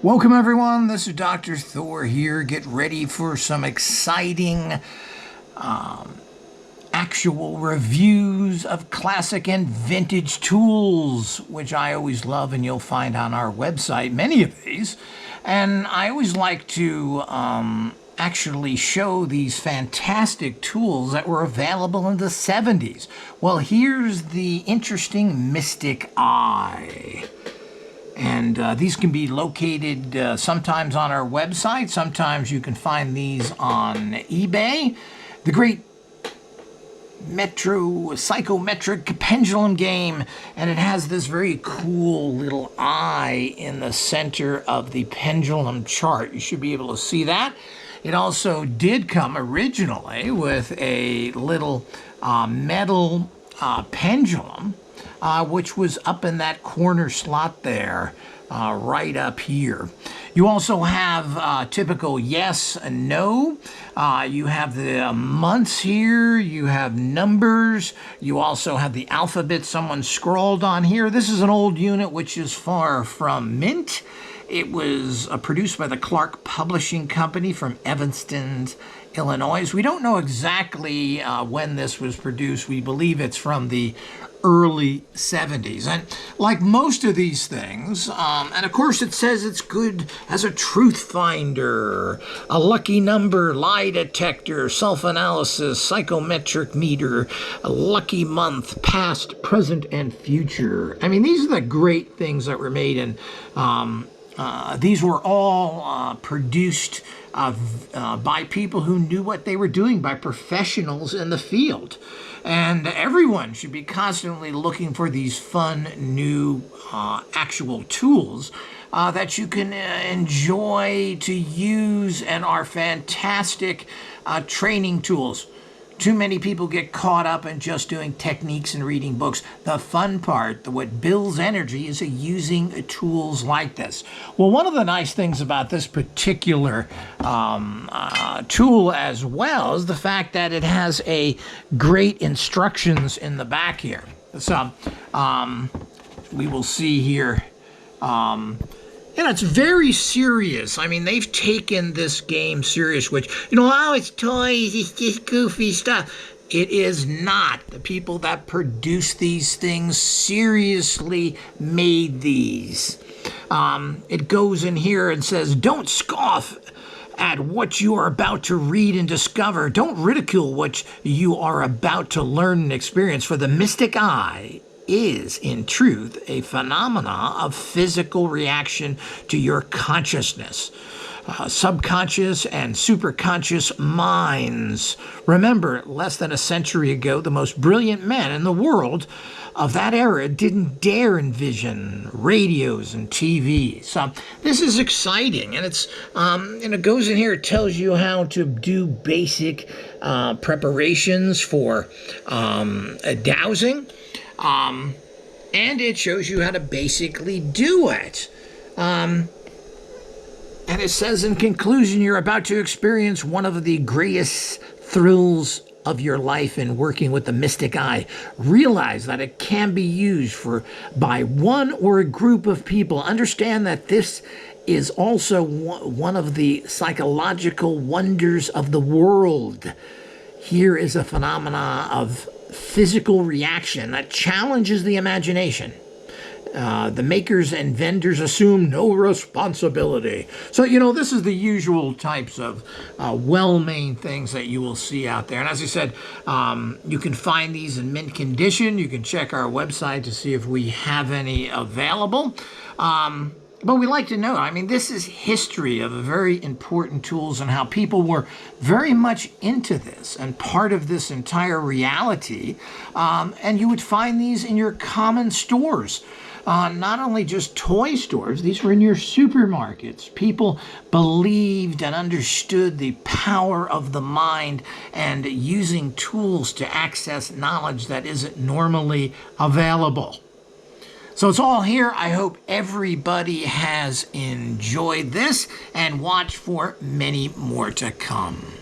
Welcome everyone, this is Dr. Thor here. Get ready for some exciting actual reviews of classic and vintage tools, which I always love, and you'll find on our website many of these. And I always like to actually show these fantastic tools that were available in the 70s. Well, here's the interesting Mystic Eye. And these can be located sometimes on our website. Sometimes you can find these on eBay. The great psychometric pendulum game, and it has this very cool little eye in the center of the pendulum chart. You should be able to see that. It also did come originally with a little metal pendulum, which was up in that corner slot there, right up here. You also have typical yes and no. You have the months here. You have numbers. You also have the alphabet someone scrawled on here. This is an old unit which is far from mint. It was produced by the Clark Publishing Company from Evanston, Illinois. We don't know exactly when this was produced. We believe it's from the early 70s. And like most of these things, and of course it says it's good as a truth finder, a lucky number, lie detector, self-analysis, psychometric meter, a lucky month, past, present, and future. I mean, these are the great things that were made, and these were all produced by people who knew what they were doing, by professionals in the field. And everyone should be constantly looking for these fun, new, actual tools that you can enjoy to use and are fantastic training tools. Too many people get caught up in just doing techniques and reading books. The fun part, what builds energy, is using tools like this. Well, one of the nice things about this particular tool as well is the fact that it has a great instructions in the back here. So we will see here. And it's very serious. I mean, they've taken this game serious, which, oh, it's toys, it's just goofy stuff. It is not. The people that produce these things seriously made these. It goes in here and says, don't scoff at what you are about to read and discover. Don't ridicule what you are about to learn and experience, for the Mystic Eye is, in truth, a phenomena of physical reaction to your consciousness, subconscious and superconscious minds. Remember, less than a century ago, the most brilliant men in the world of that era didn't dare envision radios and TV. So this is exciting, and it's and it goes in here. It tells you how to do basic preparations for dowsing. And it shows you how to basically do it. And it says, in conclusion, you're about to experience one of the greatest thrills of your life in working with the Mystic Eye. Realize that it can be used by one or a group of people. Understand that this is also one of the psychological wonders of the world. Here is a phenomena of physical reaction that challenges the imagination. The makers and vendors assume no responsibility. So, this is the usual types of well-made things that you will see out there. And as I said, you can find these in mint condition. You can check our website to see if we have any available. But we like to know, I mean, this is history of very important tools and how people were very much into this and part of this entire reality. And you would find these in your common stores. Not only just toy stores, these were in your supermarkets. People believed and understood the power of the mind and using tools to access knowledge that isn't normally available. So it's all here. I hope everybody has enjoyed this, and watch for many more to come.